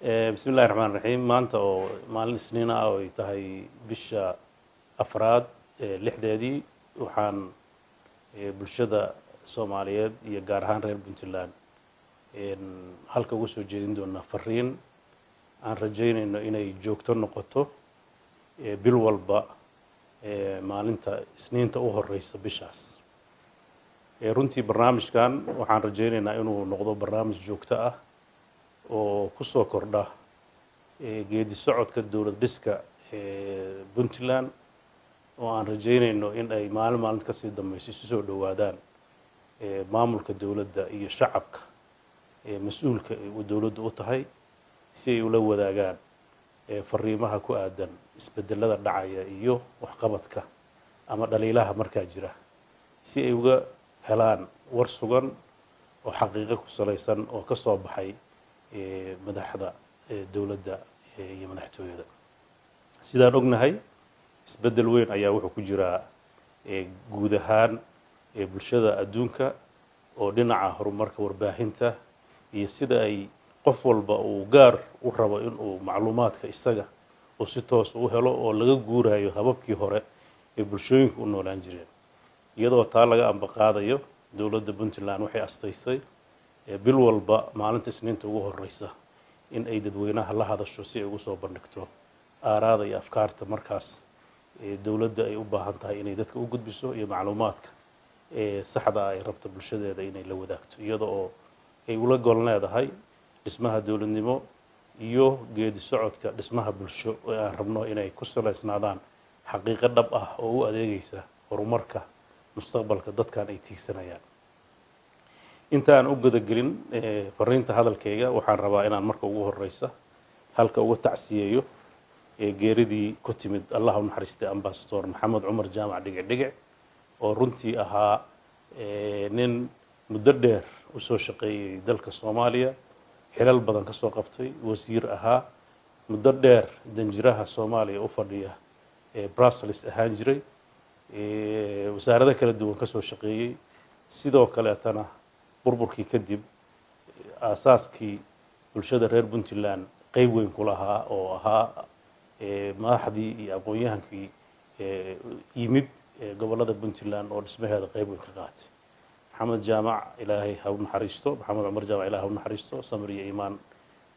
بسم الله الرحمن الرحيم maanta oo maalin isniin ah oo ay tahay bisha afraad lixdeedii waxaan bulshada Soomaaliyeed iyo gaar ahaan reer Puntland halka ugu soo jeedin doona fariin aan rajaynayno inay joogto noqoto bil walba maalinta isniinta u horeysa bishaas runtii barnaamijkan waxaan rajaynaynaa inuu noqdo barnaamij joogto ah oo ku soo kordha geedi socodka dawlad dhiska Puntland oo aan rajaynayno in ay maalin ka sii dambayso isu soo dhawaadaan maamulka dawladda iyo shacabka mas'uulka uu dawladdu u tahay si ay ula wadaagaan fariimaha ku aadan isbedelada dhacaya iyo waxqabadka ama dhaliilaha markaa jira si ay uga helaan war sugan oo xaqiiqo ku salaysan oo ka soo baxay madaxda dawladda iyo madaxtooyada sidaan ognahay isbedel weyn ayaa wuxuu ku jiraa guud ahaan bulshada adduunka oo dhinaca horumarka warbaahinta iyo sida ay qof walba uu gaar u rabo in uu macluumaadka isaga oo si toos u helo oo laga guurayo hababkii hore ee bulshooyinka u noolaan jireen iyadoo taa laga amba qaadayo dawladda Puntland waxay astaysay bil walba maalinta isniinta ugu horeysa in ay dadweynaha la hadasho si ay ugu soo bandhigto aaraada iyo afkaarta markaas dawladda ay u baahan tahay inay dadka u gudbiso iyo macluumaadka saxda ah ay rabto bulshadeeda inay la wadaagto iyadoo oo ay ula gol leedahay dhismaha dawladnimo iyo geedi socodka dhismaha bulsho oo aan rabno inay ku saleysnaadaan xaqiiqo dhab ah oo u adeegaysa horumarka mustaqbalka dadkan ay tiigsanayaan intaan u gudagelin fariinta hadalkayga waxaan rabaa inaan marka ugu horeysa halka uga tacsiyeeyo geeridii ku timid Allah u naxariistay ambassador Maxamed Cumar Jaamac Dhigic oo runtii ahaa nin muddo dheer u soo shaqeeyay dalka Soomaaliya xilal badan ka soo qabtay wasiir ahaa muddo dheer danjiraha Soomaaliya u fadhiya Brussels ahaan jiray wasaaradda kala duwan ka soo shaqeeyay sidoo kale tana burburkii kadib aasaaskii bulshada reer Puntland qayb weyn ku lahaa oo ahaa madaxdii iyo aqoon-yahankii yimid gobolada Puntland oo dhismaheeda qayb weyn ka qaatay maxamed jaamac ilaahay ha u naxariisto maxamed cumar jaamac ilaahay ha u naxariisto samir iyo iimaan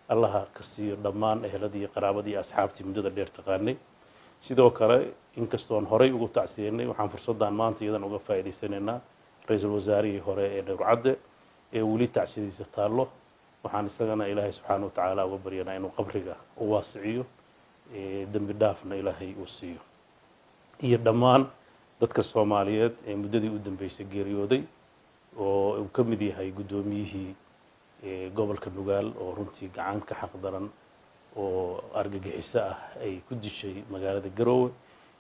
allaha ka siiyo dhammaan eheladii qaraabadii asxaabtii muddada dheer taqaanay sidoo kale inkastoon horey ugu tacsiyeynay waxaan fursaddan maanta iyadan uga faa'iidaysanaynaa ra'iisul wasaarihii hore ee Dhowrcadde ee weli tacsiyadiisa taallo waxaan isagana ilaahay subxaanahu wa tacaala uga baryanaa inuu qabriga u waasiciyo dambi dhaafna ilaahay uu siiyo iyo dhammaan dadka Soomaaliyeed ee muddadii u dambeysay geeriyooday oo uu ka mid yahay guddoomiyihii gobolka Nugaal oo runtii gacan ka xaq daran oo argagixiso ah ay ku dishay magaalada Garowe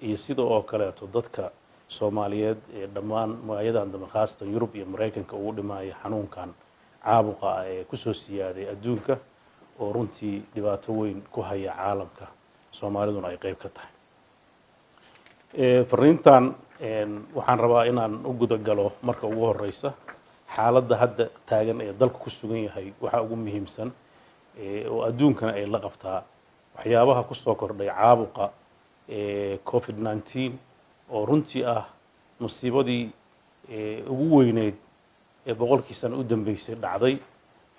iyo sidoo kale dadka Soomaaliyeed ee dhammaan magaaladan dambe khaasatan Yurub iyo Mareykanka ugu dhimaaya xanuunkan caabuqa ee ku soo siyaaday adduunka oo runtii dhibaato weyn ku haya caalamka Soomaaliduna ay qayb ka tahay fariintan waxaan rabaa inaan u guda galo marka ugu horeysa xaaladda hadda taagan ee dalku ku sugan yahay waxa ugu muhiimsan oo adduunkana ay la qabtaa waxyaabaha ku soo kordhay caabuqa COVID-19 oo runtii ah musiibadii ugu weyneyd ee boqolkii sano u dambeysay dhacday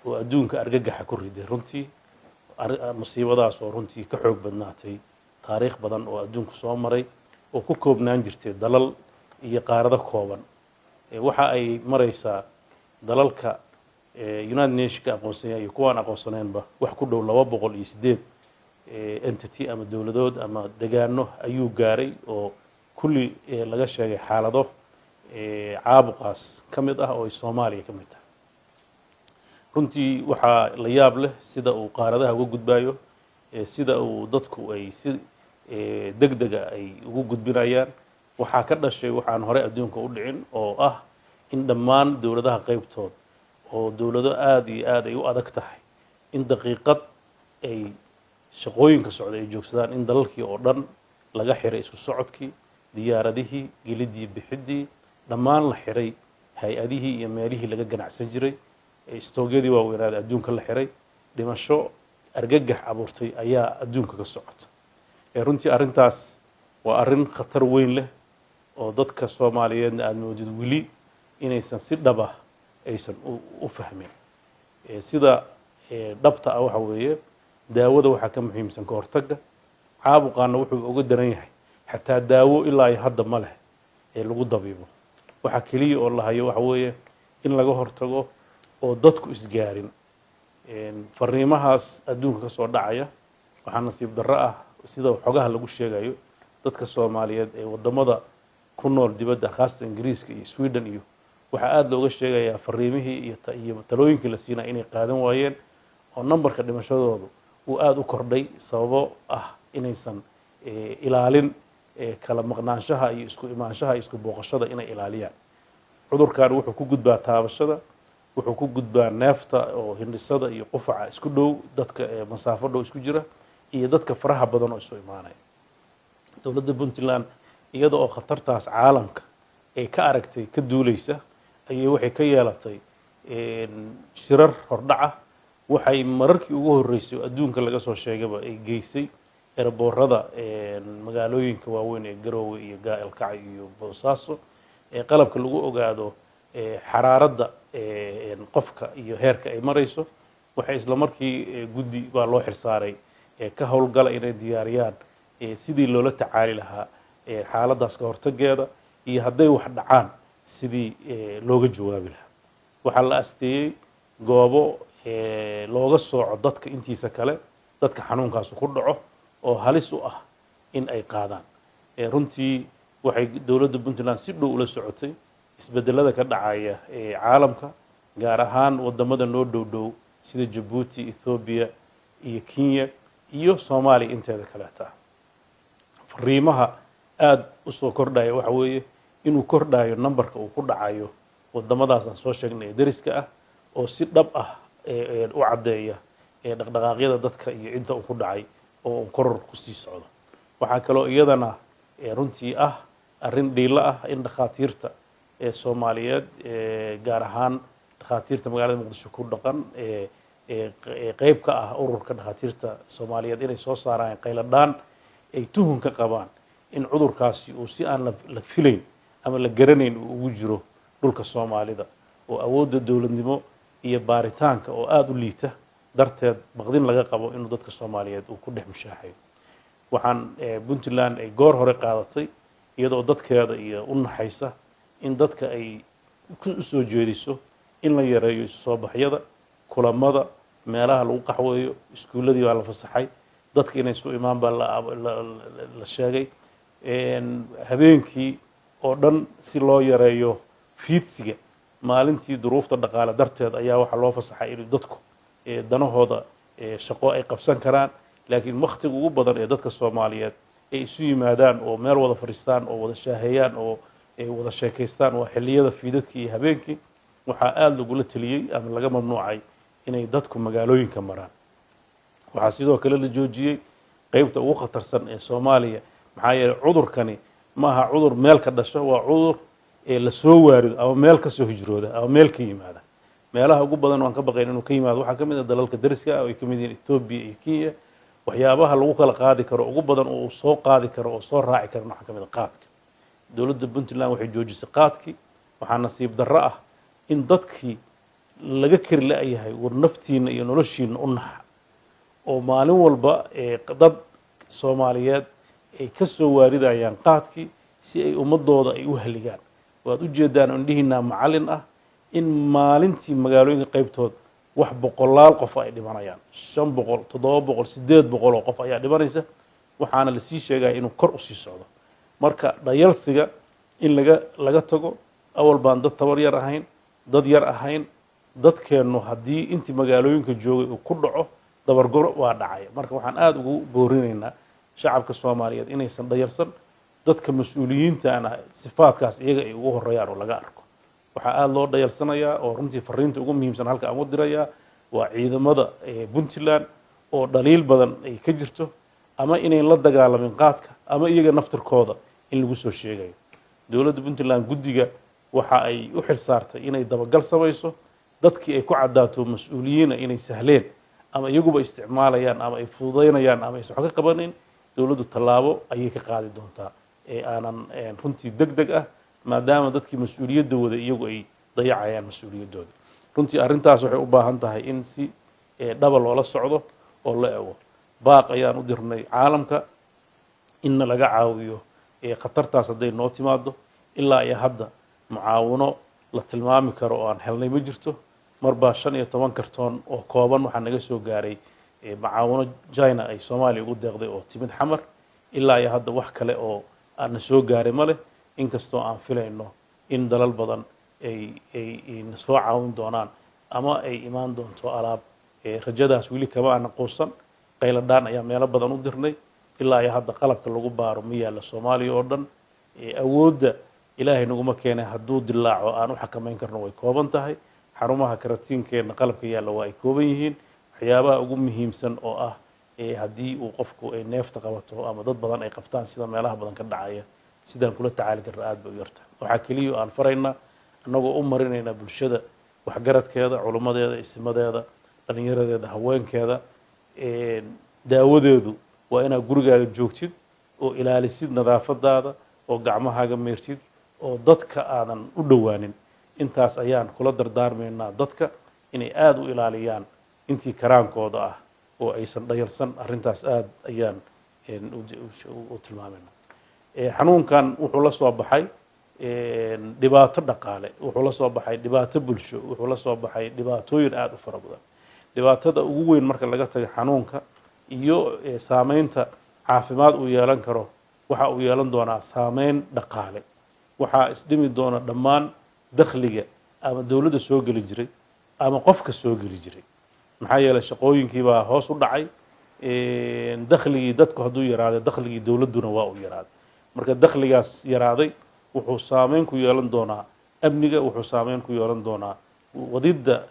oo adduunka argagaxa ku riday runtii musiibadaas oo runtii ka xoog badnaatay taariikh badan oo adduunku soo maray oo ku koobnaan jirtay dalal iyo qaarado kooban waxa ay maraysaa dalalka United Nations ka aqoonsan iyo kuwaan aqoonsaneenba wax ku dhow 208 entity ama dawladood ama deegaano ayuu gaaray oo kulli laga sheegay xaalado caabuqaas kamid ah oo Soomaaliya kamid tahay runtii waxa la yaab leh sida uu qaaradaha uga gudbayo sida uu dadku ay si degdega ay ugu gudbinayaan waxa ka dhashay waxaan hore adduunka u dhicin oo ah in dhammaan dawladaha qaybtood oo dawlado aad iyo aad ay u adag tahay in daqiiqad ay shaqooyinka socda ay joogsadaan in dalalkii oo dhan laga xiray isku socodkii diyaaradihii gilidii bixidii dhammaan la xiray hay-adihii iyo meelihii laga ganacsan jiray istoogyadii waaweynaaday adduunka la xiray dhimasho argagax abuurtay ayaa adduunka ka socota runtii arrintaas waa arrin khatar weyn leh oo dadka Soomaaliyeedna aad moodid wili inaysan si dhab ah aysan u fahmin sida dhabta ah waxa weeye daawada waxa ka muhiimsan ka hortagga caabuqaana wuxuu uga daran yahay xataa daawo ilaa ay hadda ma leh lagu dabiibo waxa kaliya oo la hayo waxa weeye in laga hortago oo dadku isgaarin fariimahaas adduunka ka soo dhacaya waxaa nasiib darro ah sida xogaha lagu sheegayo dadka Soomaaliyeed ee wadamada ku nool dibadda khaasatan Ingiriiska iyo Sweden iyo waxa aad looga sheegayaa fariimihii iyo talooyinkii la siinaa inay qaadan waayeen oo numberka dhimashadoodu uu aad u kordhay sababo ah inaysan ilaalin kala maqnaanshaha iyo isku imaanshaha iyo isku booqashada inay ilaaliyaan cudurkan wuxuu ku gudbaa taabashada wuxuu ku gudbaa neefta oo hindhisada iyo qufaca isku dhow dadka masaafo dhow isku jira iyo dadka faraha badan oo isu imaanaya dowladda Puntland iyada oo khatartaas caalamka ay ka aragtay ka duulaysa ayay waxay ka yeelatay shirar hordhaca waxay mararkii ugu horeysay adduunka laga soo sheegayba ay geysay eraboorada magaalooyinka waaweyn ee Garowe iyo Gaalkacyo iyo Boosaaso qalabka lagu ogaado xaraaradda qofka iyo heerka ay marayso waxay isla markii guddi baa loo xirsaaray ka howlgala inay diyaariyaan sidii loola tacaali lahaa xaaladaas ka hortageeda iyo hadday wax dhacaan sidii looga jawaabi lahaa waxaa la asteeyay goobo looga sooco dadka intiisa kale dadka xanuunkaas ku dhaco oo halis u ah in ay qaadaan runtii waxay dowladda Puntland si dhow ula socotay isbedelada ka dhacaya caalamka gaar ahaan wadamada noo dhow sida Djibouti, Ethiopia iyo Kenya iyo Soomaaliya inteeda kale taa fariimaha aad u soo kordhaya waxa weeye inuu kordhayo numberka uu ku dhacayo wadamadaas aan soo sheegnay dariska ah oo si dhab ah u cadeeya dhaqdhaqaaqyada dadka iyo inta uu ku dhacay oo koror ku sii socdo waxa kale oo iyadana runtii ah arrin dhiila ah in dhakhaatiirta Soomaaliyeed gaar ahaan dhakhaatiirta magaalada Muqdisho ku dhaqan qayb ka ah ururka dhakhaatiirta Soomaaliyeed inay soo saaraan qayladaan ay tuhun ka qabaan in cudurkaasi uu si aan la filayn ama la garanayn uu ugu jiro dhulka Soomaalida oo awoodda dawladnimo iyo baaritaanka oo aad u liita darteed baqdin laga qabo inuu dadka Soomaaliyeed uu ku dhex mushaaxayo waxaan Puntland ay goor hore qaadatay iyadoo dadkeeda iyo u naxaysa in dadka ay ku soo jeediso in la yareeyo soo baxyada kulamada meelaha lagu qaxweeyo iskuuladii waa la fasaxay dadka inay soo imaan baa la sheegay habeenkii oo dhan si loo yareeyo fiidsiga maalintii duruufta dhaqaale darteed ayaa waxa loo fasaxay in dadku danahooda shaqo ay qabsan karaan laakiin waqtiga ugu badan ee dadka Soomaaliyeed ay isu yimaadaan oo meel wada fariistaan oo wada shaaheeyaan oo ay wada sheekaystaan waa xilliyada fiidadkii iyo habeenkii waxaa aad lagula taliyay ama laga mamnuucay inay dadku magaalooyinka maraan waxaa sidoo kale la joojiyay qaybta ugu khatarsan ee Soomaaliya maxaa yeelay cudurkani ma aha cudur meel ka dhasho waa cudur la soo waarido ama meel ka soo hijrooda ama meel ka yimaada meelaha ugu badan waan ka baqayn inuu ka yimaado waxaa kamid ah dalalka dariska ah oo ay kamid yihiin Ethiopia iyo Kenya waxyaabaha lagu kala qaadi karo ugu badan oo soo qaadi karo oo soo raaci karo waxa kamid ah qaadka dowladda Puntland waxay joojisay qaadkii waxaa nasiib darro ah in dadkii laga kari la'yahay war naftiina iyo noloshiina u naxa oo maalin walba dad Soomaaliyeed ay ka soo waaridayaan qaadkii si ay ummadooda ay u heligaan waad u jeedaan indhihiina macallin ah in maalintii magaalooyinka qaybtood wax boqolaal qof ay dhimanayaan 500 700 800 oo qof ayaa dhimanaysa waxaana la sii sheegay inuu kor u sii socdo marka dhayalsiga in laga tago awal baan dad tabar yar ahayn dad yar ahayn dadkeenu haddii intii magaalooyinka joogay uu ku dhaco dabargoro waa dhacay marka waxaan aad ugu boorinaynaa shacabka Soomaaliyeed inaysan dhayalsan dadka mas'uuliyiinta ana sifaadkaas iyaga ay ugu horeeyaan oo laga arko waxaa aad loo dhayalsanayaa oo runtii fariinta ugu muhiimsan halka aan u dirayaa waa ciidamada Puntland oo dhaliil badan ay ka jirto ama inay la dagaalamin qaadka ama iyaga naftirkooda in lagu soo sheegayo dowladda Puntland guddiga waxa ay u xilsaartay inay dabagal samayso dadkii ay ku cadaato mas'uuliyiina inay sahleen ama iyaguba isticmaalayaan ama ay fududaynayaan ama aysan wax ka qabanin dowladdu tallaabo ayay ka qaadi doontaa ee aanan runtii degdeg ah maadaama dadkii mas-uuliyadda wada iyagu ay dayacayaan mas-uuliyaddooda runtii arrintaas waxay u baahan tahay in si dhaba loola socdo oo la ego baaq ayaan u dirnay caalamka inna laga caawiyo khatartaas hadday noo timaado ilaa iyo hadda mucaawino la tilmaami karo oo aan helnay ma jirto marbaa 15 kartoon oo kooban waxaa naga soo gaaray mucaawino China ay Soomaaliya ugu deeqday oo timid xamar ilaa iyo hadda wax kale oo aan soo gaaray male inkastoo aan filayno in dalal badan ay soo caawin doonaan ama ay imaan doonto alaab rajadaas weli kama aan quusan qayladaan ayaa meelo badan u dirnay ilaa iyo hadda qalabka lagu baaro ma yaala Soomaaliya oo dhan awoodda ilaahay naguma keenay hadduu dilaaco aan u xakameyn karno way kooban tahay xarumaha karatiinkeena qalabka yaala waa ay kooban yihiin waxyaabaha ugu muhiimsan oo ah haddii uu qofku ay neefta qabato ama dad badan ay qabtaan sida meelaha badan ka dhacaya sidaan kula tacaali karna aad bay u yartahay waxaa keliya aan faraynaa annagoo u marinaynaa bulshada waxgaradkeeda culimmadeeda isimadeeda dhalinyaradeeda haweenkeeda daawadeedu waa inaad gurigaaga joogtid oo ilaalisid nadaafadaada oo gacmahaaga meertid oo dadka aadan u dhowaanin intaas ayaan kula dardaarmaynaa dadka inay aad u ilaaliyaan intii karaankooda ah oo aysan dhayalsan arrintaas aad ayaan u tilmaamaynaa xanuunkan wuxuu la soo baxay dhibaato dhaqaale wuxuu la soo baxay dhibaato bulsho wuxuu la soo baxay dhibaatooyin aad u fara badan dhibaatada ugu weyn marka laga tago xanuunka iyo saameynta caafimaad uu yeelan karo waxa uu yeelan doonaa saameyn dhaqaale waxaa isdhimi doona dhammaan dakhliga ama dawladda soo geli jiray ama qofka soo geli jiray maxaa yeelay shaqooyinkii baa hoos u dhacay dakhligii dadku hadduu yaraaday dakhligii dawladduna waa uu yaraaday marka dakhligaas yaraaday wuxuu saameyn ku yeelan doonaa amniga wuxuu saameyn ku yeelan doonaa wadidda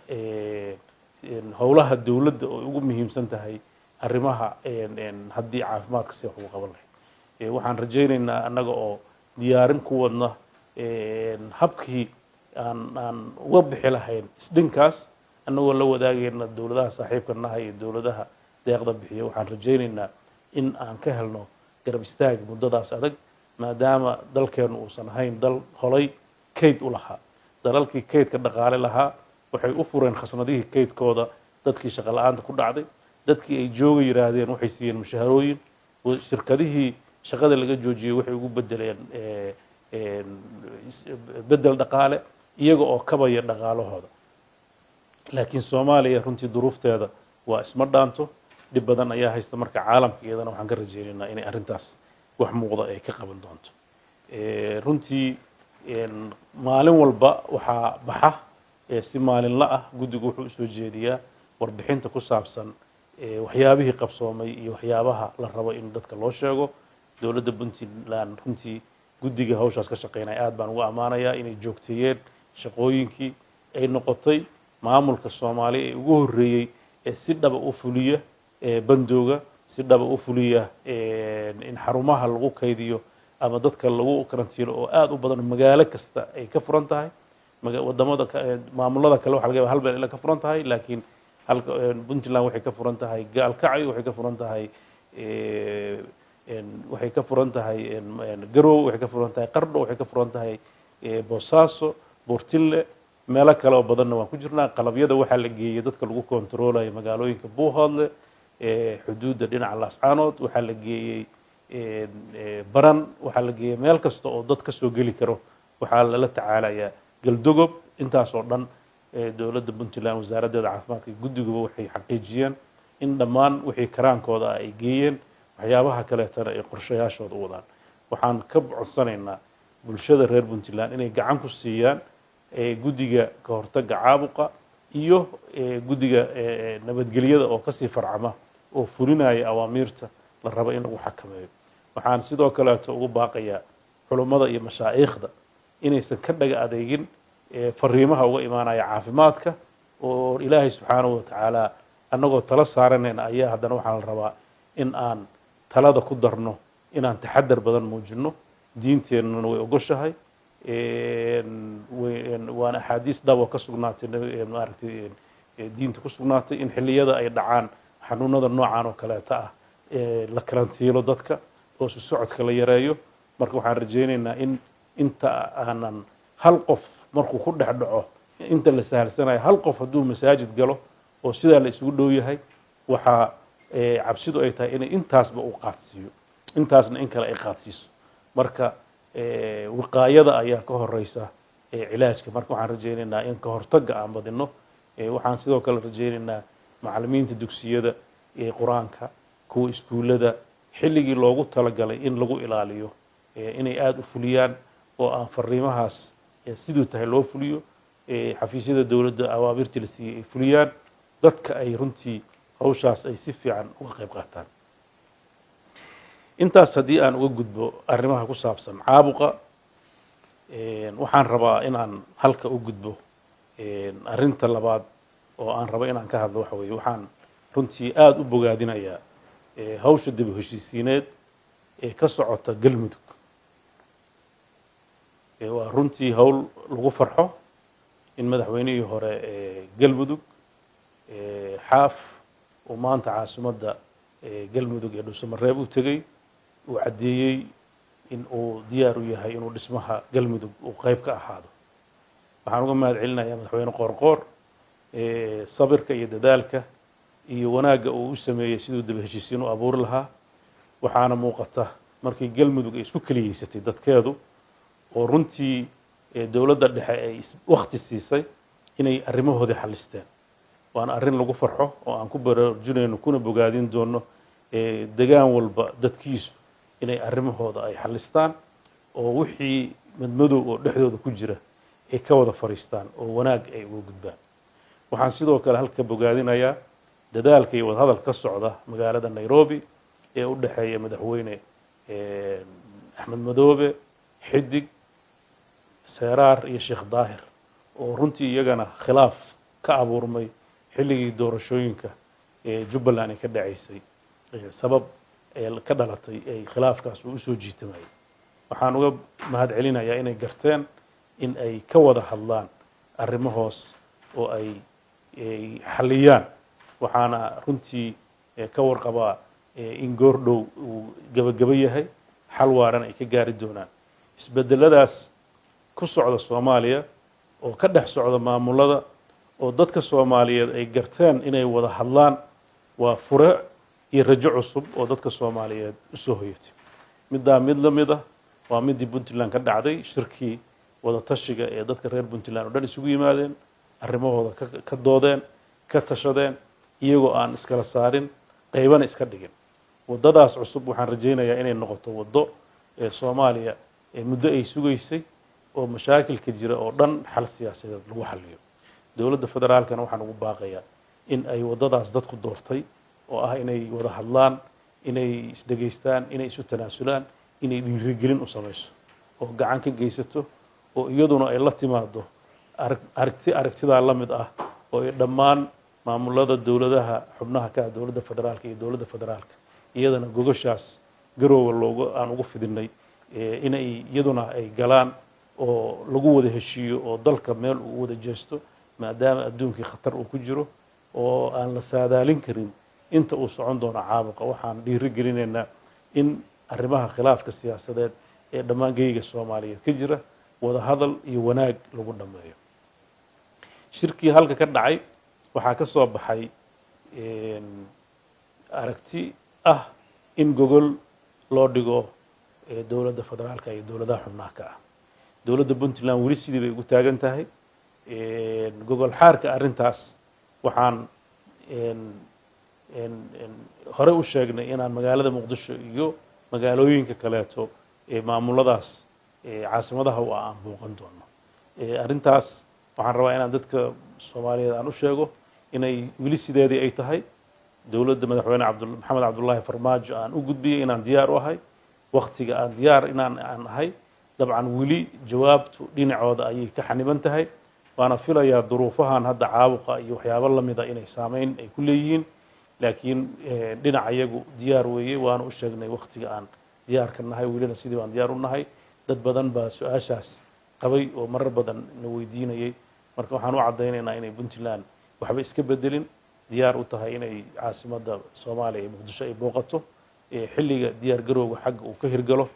howlaha dawladda oo ugu muhiimsan tahay arrimaha haddii caafimaadka si wax ugu qaban lahayd waxaan rajaynaynaa annaga oo diyaarin ku wadna habkii aan uga bixi lahayn isdhinkaas annagoo la wadaagayna dawladaha saaxiibka naha iyo dawladaha deeqda bixiya waxaan rajaynaynaa in aan ka helno garab istaag muddadaas adag maadaama dalkeenu uusan ahayn dal holay kayd u lahaa dalalkii kaydka dhaqaale lahaa waxay u fureen khasnadihii kaydkooda dadkii shaqo la'aanta ku dhacday dadkii ay jooga yiraahdeen waxay siiyeen mushaharooyin shirkadihii shaqada laga joojiyay waxay ugu bedeleen bedel dhaqaale iyaga oo kabaya dhaqaalahooda laakiin Soomaaliya runtii duruufteeda waa isma dhaanto dib badan ayaa haysta marka caalamka iyadana waxaan ka rajaynaynaa inay arrintaas wax muuqda ay ka qaban doonto runtii maalin walba waxaa baxa si maalinla ah guddigu wuxuu u soo jeediyaa warbixinta ku saabsan waxyaabihii qabsoomay iyo waxyaabaha la rabo in dadka loo sheego dawladda Puntland runtii guddiga hawshaas ka shaqeynaya aad baan ugu amaanayaa inay joogteeyeen shaqooyinkii ay noqotay maamulka Soomaaliya ee ugu horeeyay ee si dhaba u fuliya bandooga si dhaba u fuliya in xarumaha lagu kaydiyo ama dadka lagu karantiilo oo aad u badan magaalo kasta ay ka furan tahay wadamada maamulada kale waxa laga yaabaa hal meel ka furan tahay laakiin halka Puntland waxay ka furan tahay Gaalkacyo waxay ka furan tahay waxay ka furan tahay Garowe waxay ka furan tahay Qardho waxay ka furan tahay Boosaaso Buurtille meelo kale oo badanna waan ku jirnaa qalabyada waxa la geeyay dadka lagu kontroolayo magaalooyinka Buuhoodle xuduudda dhinaca Laascaanood waxa la geeyay baran waxa la geeyay meel kasta oo dad ka soo gali karo waxa la tacaalayaa galdogob intaas oo dhan dawladda Puntland wasaaradda caafimaadka guddigu waxay xaqiijiyeen in dhammaan wixii karaankooda ay geeyeen waxyaabaha kale tana ay qorshayaashooda u wadaan waxaan ka codsanaynaa bulshada reer Puntland inay gacan ku siiyaan guddiga ka hortagga caabuqa iyo guddiga nabadgelyada oo ka sii farcama oo fulinaya awaamiirta la rabo in lagu xakameeyo waxaan sidoo kale ugu baaqayaa culimada iyo mashaayikhda inaysan ka dhaga adeegin fariimaha uga imaanaya caafimaadka oo Ilaahay subxaanahu wa ta'ala annagoo tala saaranayna ayaa haddana waxaan la rabaa in aan talada ku darno inaan taxadar badan muujino diinteennuna way ogoshahay waana axaadiis dhab oo ka sugnaatay maaragtay diinta ku sugnaatay in xilliyada ay dhacaan xanuunada noocan oo kaleeta ah la karantiilo dadka oo isu socodka la yareeyo. marka waxaan rajaynaynaa in inta aanan hal qof markuu ku dhex dhaco inta la sahalsanayo hal qof hadduu masaajid galo oo sidaa la isugu dhow yahay waxaa cabsidu ay tahay inay intaasba uu qaadsiiyo intaasna in kale ay qaadsiiso. marka wiqaayada ayaa ka horeysa cilaajka. marka waxaan rajaynaynaa in ka hortagga aan badino. waxaan sidoo kale rajaynaynaa macallimiinta dugsiyada qur-aanka kuwa iskuullada xilligii loogu talagalay in lagu ilaaliyo inay aada u fuliyaan oo aan fariimahaas siduu tahay loo fuliyo. xafiisyada dowladda awaabirtii la siiyey ay fuliyaan. dadka ay runtii hawshaas ay si fiican uga qayb qaataan. intaas haddii aan uga gudbo arrimaha ku saabsan caabuqa waxaan rabaa inaan halka u gudbo arrinta labaad oo aan rabo inaan ka hadlo waxa weeye waxaan runtii aada u bogaadinayaa hawsha dib u heshiisiineed ee ka socota galmudug. waa runtii hawl lagu farxo in madaxweynihii hore galmudug xaaf uu maanta caasimadda galmudug ee dhuusamareeb u tegey uu caddeeyey in uu diyaar u yahay inuu dhismaha galmudug uu qayb ka ahaado. waxaan uga mahad celinayaa madaxweyne qoorqoor sabirka iyo dadaalka iyo wanaagga uu u sameeyey siduu dib heshiisiin u abuuri lahaa. waxaana muuqata markii galmudug ay isku keliyeysatay dadkeedu oo runtii dowladda dhexe ay waqti siisay inay arrimahoodii xallisteen. waana arrin lagu farxo oo aan ku baraarujinayno kuna bogaadin doono degaan walba dadkiisu inay arrimahooda ay xallistaan oo wixii madmadow oo dhexdooda ku jira ay ka wada fariistaan oo wanaag ay uga gudbaan. waxaan sidoo kale halka bogaadinayaa dadaalka iyo wadahadal ka socda magaalada Nairobi ee u dhexeeya madaxweyne axmed madoobe xidig seeraar iyo sheekh daahir oo runtii iyagana khilaaf ka abuurmay xilligii doorashooyinka jubbaland ay ka dhacaysay sabab ka dhalatay ay khilaafkaas uu usoo jiitamayay. waxaan uga mahad celinayaa inay garteen in ay ka wada hadlaan arrimahoos oo ay xalliyaan. waxaana runtii ka warqabaa in goordhow uu gabagaba yahay xal waaran ay ka gaari doonaan. isbedeladaas ku socda Soomaaliya oo ka dhex socda maamulada oo dadka Soomaaliyeed ay garteen inay wada hadlaan waa fure iyo rajo cusub oo dadka Soomaaliyeed u soo hoyatay. midda mid la mid ah waa midii Puntland ka dhacday shirkii wada tashiga ee dadka reer Puntland oo dhan isugu yimaadeen arrimahooda ka doodeen ka tashadeen iyagoo aan iskala saarin qaybana iska dhigin. wadadaas cusub waxaan rajaynayaa inay noqoto wado Soomaaliya muddo ay sugaysay oo mashaakilka jira oo dhan xal siyaasadeed lagu xalliyo. dowladda federaalkana waxaan ugu baaqayaa in ay wadadaas dadku doortay oo ah inay wada hadlaan inay isdhegaystaan inay isu tanaasulaan inay dhiirigelin u samayso oo gacan ka geysato oo iyaduna ay la timaado aragtidaa la mid ah oo ay dhammaan maamulada dowladaha xubnaha ka ah dowladda federaalka iyo dowladda federaalka iyadana gogoshaas garoowa aan ugu fidinay inay iyaduna ay galaan oo lagu wada heshiiyo oo dalka meel uu wada jeesto maadaama adduunkii khatar uu ku jiro oo aan la saadaalin karin inta uu socon doono caabuqa. waxaan dhiirigelinaynaa in arrimaha khilaafka siyaasadeed ee dhammaan geyga Soomaaliyeed ka jira wada hadal iyo wanaag lagu dhameeyo. shirkii halka ka dhacay waxaa ka soo baxay aragti ah in gogol loo dhigo dowladda federaalka iyo dowladaha xubnaha ka ah. dowladda Puntland weli sidii bay ugu taagan tahay gogol xaarka arrintaas. waxaan hore u sheegnay inaan magaalada Muqdisho iyo magaalooyinka kaleeto maamuladaas caasimadaha oo aan muuqan doono. arrintaas waxaan rabaa inaan dadka Soomaaliyeed aan u sheego inay weli sideedii ay tahay. dowladda madaxweyne maxamed cabdullaahi farmaajo aan u gudbiyey inaan diyaar u ahay waqtiga aan diyaar aan ahay. dabcan weli jawaabtu dhinacooda ayay ka xaniban tahay. waana filayaa duruufahan hadda caabuqa iyo waxyaabo la mida inay saameyn ay ku leeyihiin laakiin dhinac iyagu diyaar weeye waana u sheegnay waqtiga aan diyaar ka nahay welina sidii baan diyaar u nahay. dad badan baa su-aashaas qabay oo marar badan na weydiinayay. marka waxaan u caddaynaynaa inay Puntland waxba iska bedelin diyaar u tahay inay caasimadda Soomaaliya ee Muqdisho ay booqato xilliga diyaar garowga xagga uu ka hirgalo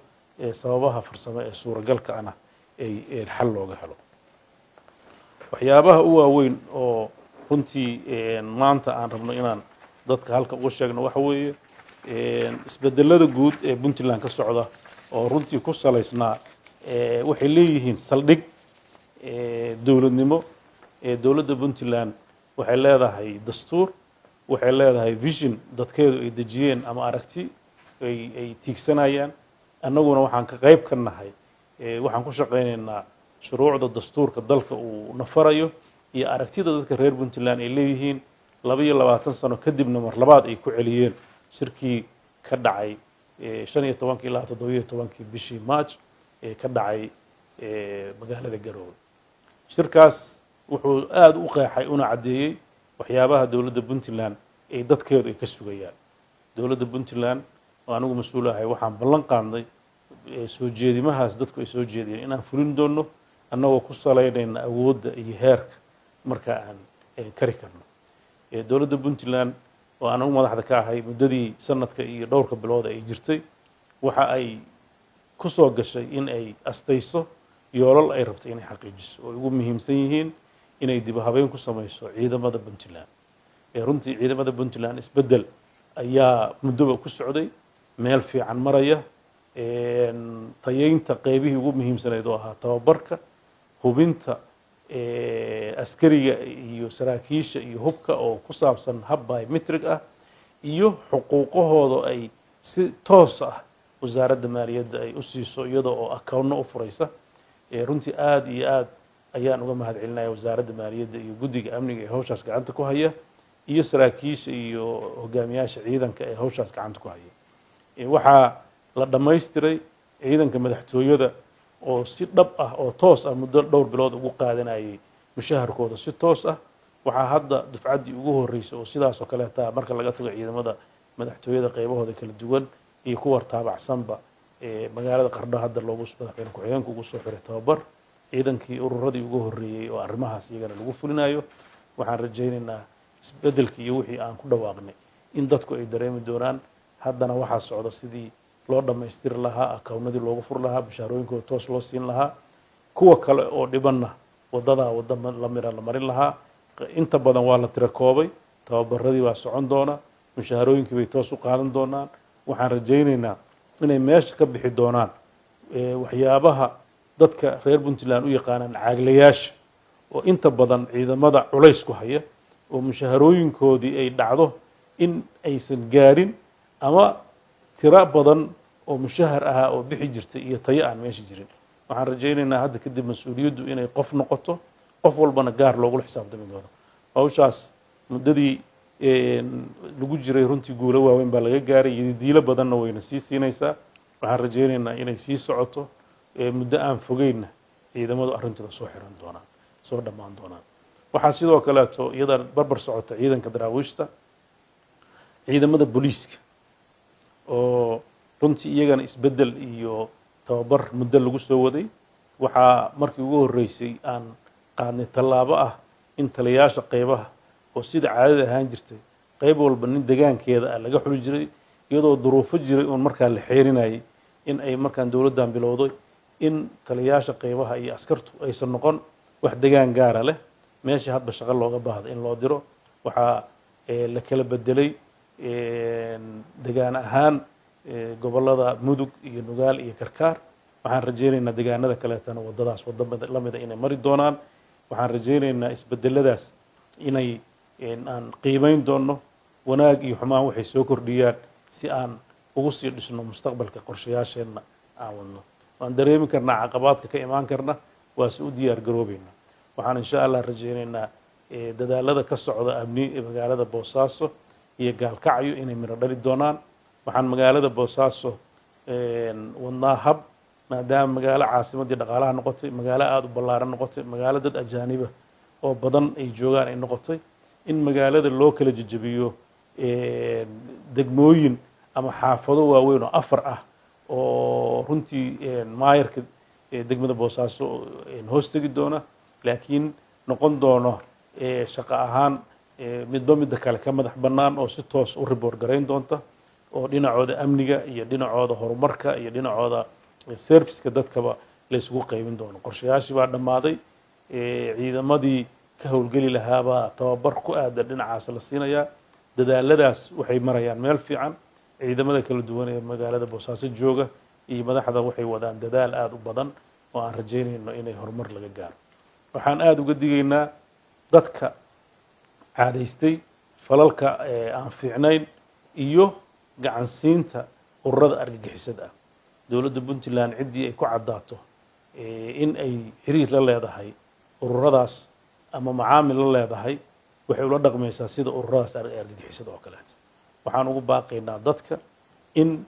sababaha farsamo ee suuragalka ana ay xal looga helo waxyaabaha u waaweyn oo runtii maanta aan rabno inaan dadka halka uga sheegno waxa weeye isbedelada guud ee Puntland ka socda oo runtii ku salaysnaa waxay leeyihiin saldhig dawladnimo dawladda Puntland waxay leedahay dastuur waxay leedahay vision dadkeedu ay dejiyeen ama aragti ay tiigsanayaan annaguna waxaan ka qayb ka nahay waxaan ku shaqaynaynaa shuruucda dastuurka dalka uu nafarayo iyo aragtida dadka reer Puntland ay leeyihiin 22 sano kadibna mar labaad ay ku celiyeen shirkii ka dhacay 15 ilaa 17 bishii March ee ka dhacay magaalada Garowe shirkaas wuxuu aad u qeexay una cadeeyay waxyaabaha dawladda Puntland ay dadkeedu ay ka sugayaan dawladda Puntland oo anigu mas'uul ahay waxaan ballan qaadnay soo jeedimahaas dadku ay soo jeediyeen inaan fulin doono annagoo ku salaynayna awoodda iyo heerka marka aan kari karno dawladda Puntland oo anigu madaxda ka ahay muddadii sanadka iyo dhowrka bilood ay jirtay waxa ay ku soo gashay in ay astayso yoolal ay rabto inay xaqiijiso oo ugu muhiimsan yihiin inay dib u habeyn ku samayso ciidamada Puntland runtii ciidamada Puntland isbedel ayaa muddo ku socday meel fiican maraya tayeynta qaybihii ugu muhiimsanayd oo ahaa tababarka hubinta askariga iyo saraakiisha iyo hubka oo ku saabsan hab biometric ah iyo xuquuqahooda ay si toos ah wasaaradda maaliyadda ay u siiso iyadoo oo account u furaysa runtii aad iyo aad ayaan uga mahadcelinayaa wasaaradda maaliyadda iyo guddiga amniga ee hawshaas gacanta ku haya iyo saraakiisha iyo hogaamiyaasha ciidanka ee hawshaas gacanta ku haya waxaa la dhamaystiray ciidanka madaxtooyada oo si dhab ah oo toos ah muddo dhowr bilood ugu qaadanayay mushaharkooda si toos ah waxaa hadda dufcaddii ugu horeysay oo sidaas oo kale taa marka laga tago ciidamada madaxtooyada qaybahooda kala duwan iyo kuwa taabacsanba magaalada Qardho hadda loogu madaxweyne ku-xigeenka ugu soo xiray tababar ciidankii ururadii ugu horeeyay oo arrimahaas iyagana lagu fulinayo waxaan rajaynaynaa isbedelkii iyo wixii aan ku dhawaaqnay in dadku ay dareemi doonaan haddana waxaa socda sidii loo dhamaystiri lahaa akawnadii loogu fur lahaa bishaarooyinkooda toos loo siin lahaa kuwa kale oo dhibanna wadada la marin lahaa inta badan waa la tira koobay tababaradii waa socon doona mushaharooyinkii bay toos u qaadan doonaan waxaan rajaynaynaa inay meesha ka bixi doonaan waxyaabaha dadka reer Puntland u yaqaanaan caaglayaasha oo inta badan ciidamada culays ku haya oo mushaharooyinkoodii ay dhacdo in aysan gaarin ama tira badan oo mushahar ah oo bixi jirtay iyo tayo aan meesha jirin waxaan rajaynaynaa hadda kadib mas'uuliyaddu inay qof noqoto qof walbana gaar loogu xisaabtami doono hawshaas muddadii lagu jiray runtii guulo waaweyn baa laga gaaray iyo diilo badanna wayna sii siinaysaa waxaan rajaynaynaa inay sii socoto muddo aan fogeyna ciidamadu arrintooda soo xiran doonaan soo dhammaan doonaan waxaa sidoo kaleeto iyada barbar socota ciidanka daraawiishta ciidamada booliiska oo runtii iyagana isbedel iyo tababar muddo lagu soo waday waxaa markii ugu horeysay aan qaadnay tallaabo ah in taliyaasha qaybaha oo sida caadada ahaan jirtay qayb walba nin deegaankeeda laga xuli jiray iyadoo duruufo jiray oo markaa la xeerinayay in ay markaan dawladdan bilowday in taliyaasha qaybaha iyo askartu aysan noqon wax deegaan gaara leh meesha hadba shaqo looga baahdo in loo diro waxaa la kala bedelay deegaan ahaan gobolada Mudug iyo Nugaal iyo Karkaar waxaan rajaynaynaa deegaanada kaleetana wadadaas wadada la mid inay mari doonaan waxaan rajaynaynaa isbedeladaas inay aan qiimeyn doono wanaag iyo xumaan waxay soo kordhiyaan si aan ugu sii dhisno mustaqbalka qorshayaasheena aan wadno waan dareemi karnaa caqabaadka ka imaan karna waa si u diyaar garoobayna waxaan insha Allah rajaynaynaa dadaalada ka socda amni ee magaalada Boosaaso iyo Gaalkacyo inay miro dhali doonaan waxaan magaalada Boosaaso wadnaa hab maadaama magaalo caasimadii dhaqaalaha noqotay magaalo aad u ballaaran noqotay magaalo dad ajaaniba oo badan ay joogaan ay noqotay in magaalada loo kala jajabiyo degmooyin ama xaafado waaweyn oo afar ah oo runtii maayarka degmada Boosaaso hoos tagi doona laakiin noqon doono shaqo ahaan midba midda kale ka madax bannaan oo si toos u report garayn doonta oo dhinacooda amniga iyo dhinacooda horumarka iyo dhinacooda serviceka dadkaba la isugu qaybin doono. qorshayaashii baa dhammaaday, ciidamadii ka howlgeli lahaabaa tababar ku aadan dhinacaas la siinayaa. dadaaladaas waxay marayaan meel fiican. ciidamada kala duwan ee magaalada Boosaaso jooga iyo madaxda waxay wadaan dadaal aad u badan oo aan rajaynayno inay horumar laga gaaro. waxaan aad uga digaynaa dadka caadaystay falalka aan fiicnayn iyo gacansiinta ururada argagixisada ah. dowladda Puntland ciddii ay ku caddaato in ay xiriir la leedahay ururadaas ama macaamil la leedahay waxay ula dhaqmaysaa sida ururadaas argagixisada oo kaleeto. waxaan ugu baaqaynaa dadka in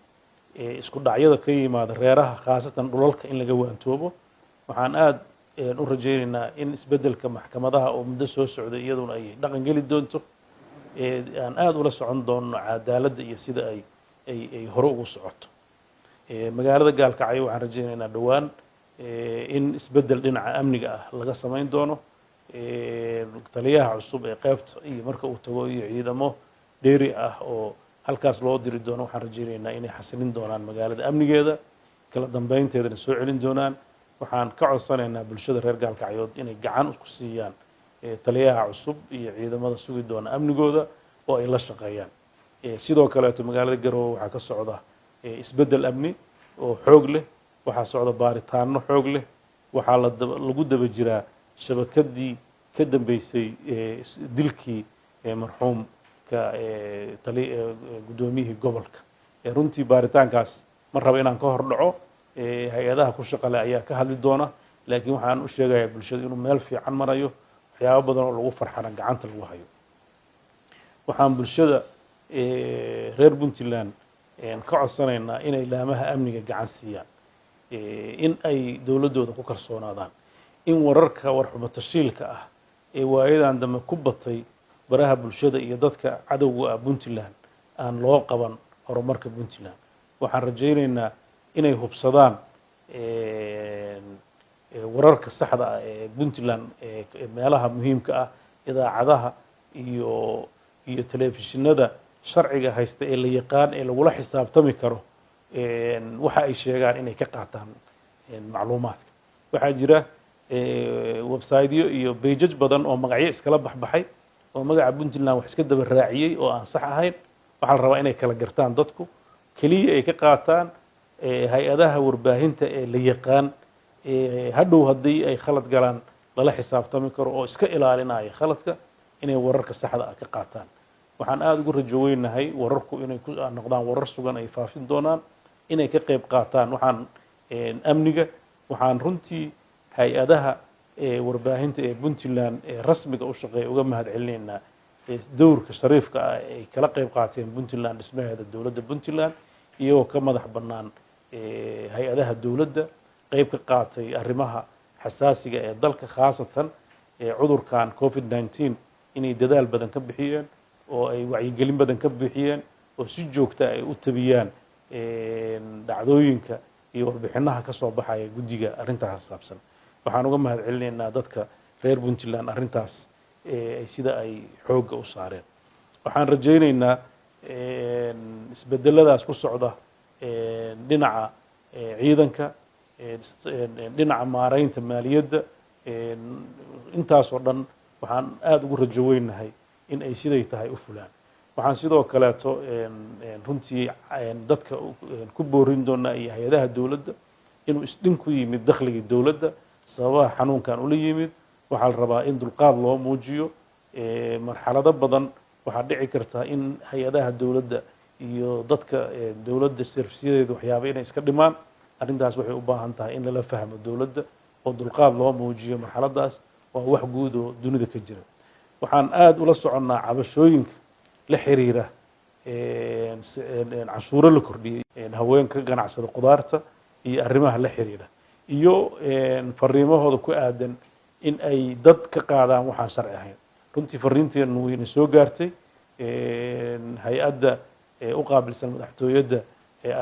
isku dhacyada ka yimaada reeraha khaasatan dhulalka in laga waantoobo. waxaan aad u rajaynaynaa in isbeddelka maxkamadaha oo muddo soo socday iyaduna ay dhaqan geli doonto. aan aad ula socon doono cadaaladda iyo sida ay hore ugu socoto. magaalada Gaalkacyo waxaan rajaynaynaa dhowaan in isbeddel dhinaca amniga ah laga samayn doono. taliyaha cusub ee qaybta iyo marka uu tago iyo ciidamo dheeri ah oo halkaas loo diri doono waxaan rajaynaynaa inay xasilin doonaan magaalada amnigeeda, kala dambeynteedana soo celin doonaan. waxaan ka codsanaynaa bulshada reer Gaalkacyood inay gacan ku siiyaan taliyaha cusub iyo ciidamada sugi doona amnigooda oo ay la shaqeeyaan. sidoo kaleeto magaalada Garowe waxaa ka socda isbeddel amni oo xoog leh. waxaa socda baaritaano xoog leh. waxaa lagu daba jiraa shabakadii ka dambeysay dilkii marxuumka gudoomiyihii gobolka. runtii baaritaankaas ma raba inaan ka hor dhaco. hay-adaha ku shaqo leh ayaa ka hadli doona, laakiin waxaan u sheegayaa bulshada inuu meel fiican marayo, waxyaabo badan oo lagu farxana gacanta lagu hayo. waxaan bulshada reer Puntland ka codsanaynaa inay laamaha amniga gacan siiyaan, in ay dowladooda ku kalsoonaadaan, in wararka warxumo tashiilka ah ee waayadan dambe ku batay baraha bulshada iyo dadka cadowga ah Puntland aan loo qaban horumarka Puntland. waxaan rajaynaynaa inay hubsadaan wararka saxda ah ee Puntland meelaha muhiimka ah, idaacadaha iyo telefishinada sharciga haysta ee la yaqaan ee lagula xisaabtami karo waxa ay sheegaan inay ka qaataan macluumaadka. waxaa jira website-yo iyo pages badan oo magacyo iskala baxbaxay oo magaca Puntland wax iska daba raaciyay oo aan sax ahayn. waxaa la rabaa inay kala gartaan dadku, kaliya ay ka qaataan hay-adaha warbaahinta ee la yaqaan. hadhow haddii ay khalad galaan lala xisaabtami karo oo iska ilaalinaya khaladka, inay wararka saxda ah ka qaataan. waxaan aad ugu rajo weynahay wararku inay ku noqdaan warar sugan ay faafin doonaan, inay ka qayb qaataan waxaan amniga. waxaan runtii hay-adaha warbaahinta ee Puntland ee rasmiga u shaqeeya uga mahadcelinaynaa dowrka shariifka ah ay kala qayb qaateen Puntland dhismaheeda dowladda Puntland, iyagoo ka madax bannaan hay-adaha dowladda, qayb ka qaatay arrimaha xasaasiga ee dalka, khaasatan cudurkan COVID-19 inay dadaal badan ka bixiyeen oo ay wacyigelin badan ka bixiyeen oo si joogta ay u tabiyaan dhacdooyinka iyo warbixinaha ka soo baxaya guddiga arrintaas xisaabsan. waxaan uga mahadcelinaynaa dadka reer Puntland arrintaas sida ay xoogga u saareen. waxaan rajaynaynaa isbedeladaas ku socda dhinaca ciidanka, dhinaca maaraynta maaliyadda, intaasoo dhan waxaan aad ugu rajo weynahay in ay siday tahay u fulaan. waxaan sidoo kaleeto runtii dadka ku boorin doonaa iyo hay-adaha dowladda inuu isdhin ku yimid dakhligii dowladda sababaha xanuunkan ula yimid. waxaa la rabaa in dulqaad loo muujiyo. marxalado badan waxaa dhici karta in hay-adaha dowladda iyo dadka dowladda serviceyadeeda waxyaaba inay iska dhimaan. arrintaas waxay u baahan tahay in lala fahmo dowladda oo dulqaad loo muujiyo. marxaladaas waa wax guud oo dunida ka jira. waxaan aad ula soconnaa cabashooyinka la xiriira cashuuro la kordhiyey haweenka ganacsada qudaarta iyo arrimaha la xiriira iyo fariimahooda ku aadan in ay dad ka qaadaan waxaan sharci ahayn. runtii fariinteenu wayna soo gaartay. hay-adda u qaabilsan madaxtooyadda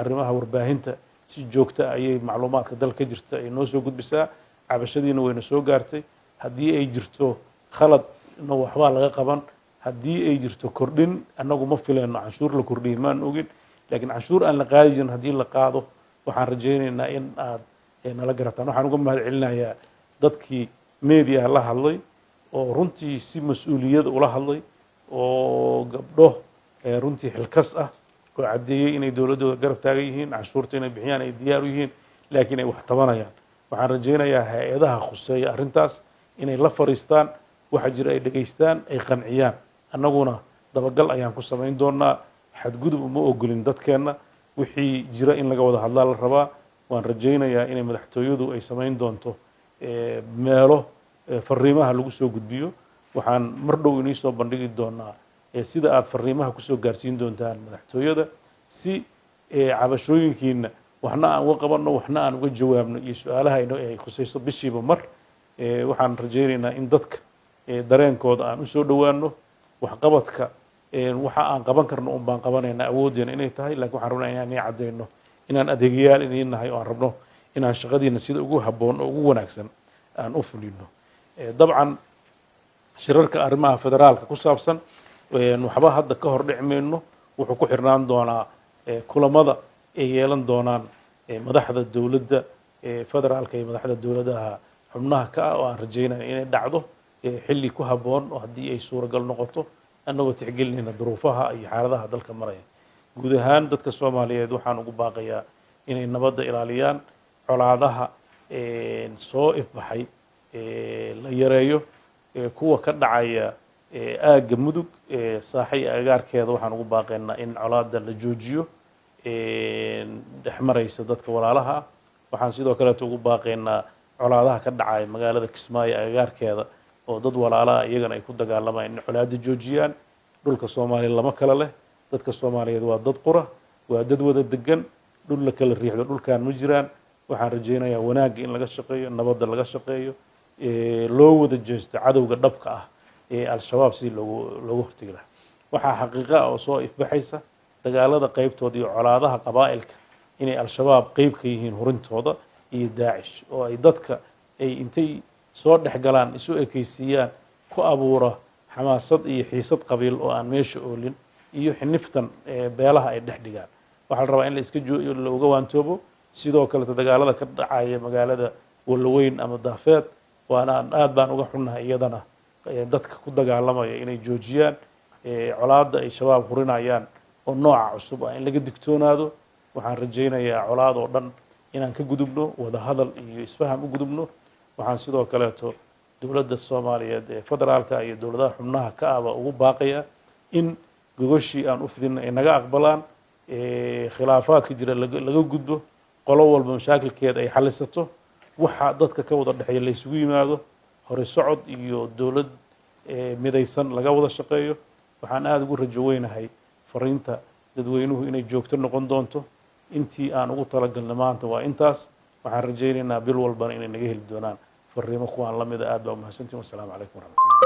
arrimaha warbaahinta si joogta ayay macluumaadka dalka ka jirta ay noo soo gudbisaa. cabashadiina wayna soo gaartay. haddii ay jirto khaladna waxbaa laga qaban, haddii ay jirto kordhin annagu ma filayno canshuur la kordhiyin maan ogin laakiin canshuur aan la qaadi jirin haddii la qaado waxaan rajaynaynaa in aad nala garataan waxaan uga mahad celinayaa dadkii media la hadlay oo runtii si mas-uuliyad ula hadlay oo gabdho runtii xilkas ah oo caddeeyey inay dowladdooda garab taagan yihiin canshuurta inay bixiyaan ay diyaar u yihiin laakiin ay wax tabanayaan waxaan rajaynayaa hay-adaha khuseeya arrintaas inay la fariistaan waxa jira ay dhegaystaan ay qanciyaan annaguna dabagal ayaan ku samayn doonaa xadgudub uma ogolin dadkeenna wixii jira in laga wada hadlaa la rabaa waan rajaynayaa inay madaxtooyadu ay samayn doonto meelo fariimaha lagu soo gudbiyo waxaan mar dhow inii soo bandhigi doonaa sida aad fariimaha kusoo gaarsiin doontaan madaxtooyada si cabashooyinkiina waxna aan uga qabanno waxna aan uga jawaabno iyo su-aalaha ay khusayso bishiiba mar waxaan rajaynaynaa in dadka dareenkooda aan usoo dhowaano waxqabadka waxa aan qaban karno un baan qabanaynaa awooddeena inay tahay lakin waxaan rabnaa inaan ii caddayno inaan adeegayaal idiin nahay oo aan rabno inaan shaqadiina sida ugu habboon oo ugu wanaagsan aan u fulino dabcan shirarka arrimaha federaalka ku saabsan waxba hadda ka hor dhici mayno wuxuu ku xirnaan doonaa kulamada ay yeelan doonaan madaxda dowladda federaalka iyo madaxda dowladaha xubnaha ka ah oo aan rajaynaya inay dhacdo xilli ku habboon oo haddii ay suuragal noqoto annagoo tixgelinayna duruufaha iyo xaaladaha dalka maraya guud ahaan dadka soomaaliyeed waxaan ugu baaqayaa inay nabadda ilaaliyaan colaadaha soo ifbaxay la yareeyo kuwa ka dhacaya aagga mudug saaxay agaarkeeda waxaan ugu baaqaynaa in colaada la joojiyo dhex maraysa dadka walaalaha ah waxaan sidoo kaleeto ugu baaqaynaa colaadaha ka dhacaya magaalada kismaayo agaarkeeda oo dad walaalaha iyagana ay ku dagaalamayaan in colaada joojiyaan dhulka soomaaliya lama kala leh dadka soomaaliyeed waa dad qura waa dad wada degan dhul la kala riixdo dhulkaan ma jiraan waxaan rajaynayaa wanaagga in laga shaqeeyo nabadda laga shaqeeyo loo wada jeesto cadowga dhabka ah ee al-shabaab sidii loogu hortegi lahaa waxaa xaqiiqa ah oo soo ifbaxaysa dagaalada qaybtooda iyo colaadaha qabaa'ilka inay al-shabaab qeyb ka yihiin hurintooda iyo daacish oo ay dadka ay intay soo dhex galaan isu ekaysiiyaan ku abuura xamaasad iyo xiisad qabiil oo aan meesha oolin iyo xiniftan beelaha ay dhex dhigaan waxaa la rabaa in la iska looga waantoobo sidoo kaleto dagaalada ka dhacaya magaalada walaweyn ama daafeed waana aad baan uga xunnahay iyadana dadka ku dagaalamaya inay joojiyaan colaada ay shabaab hurinayaan oo nooca cusub ah in laga digtoonaado waxaan rajaynayaa colaad oo dhan inaan ka gudubno wada hadal iyo isfaham u gudubno waxaan sidoo kaleeto dowladda soomaaliyeed ee federaalka iyo dowladaha xubnaha ka ahba ugu baaqaya in gogoshii aan u fidinna ay naga aqbalaan khilaafaadka jira laga gudbo qolo walba mashaakilkeeda ay xalisato waxa dadka ka wada dhexeeya la isugu yimaado hore socod iyo dowlad midaysan laga wada shaqeeyo waxaan aada ugu rajo weynahay fariinta dadweynuhu inay joogto noqon doonto intii aan ugu talagalnay maanta waa intaas waxaan rajaynaynaa bil walbana inay naga heli doonaan fariimo kuwaan la mida aad baa umahadsantiin wassalaamu calaykum waraxmatullah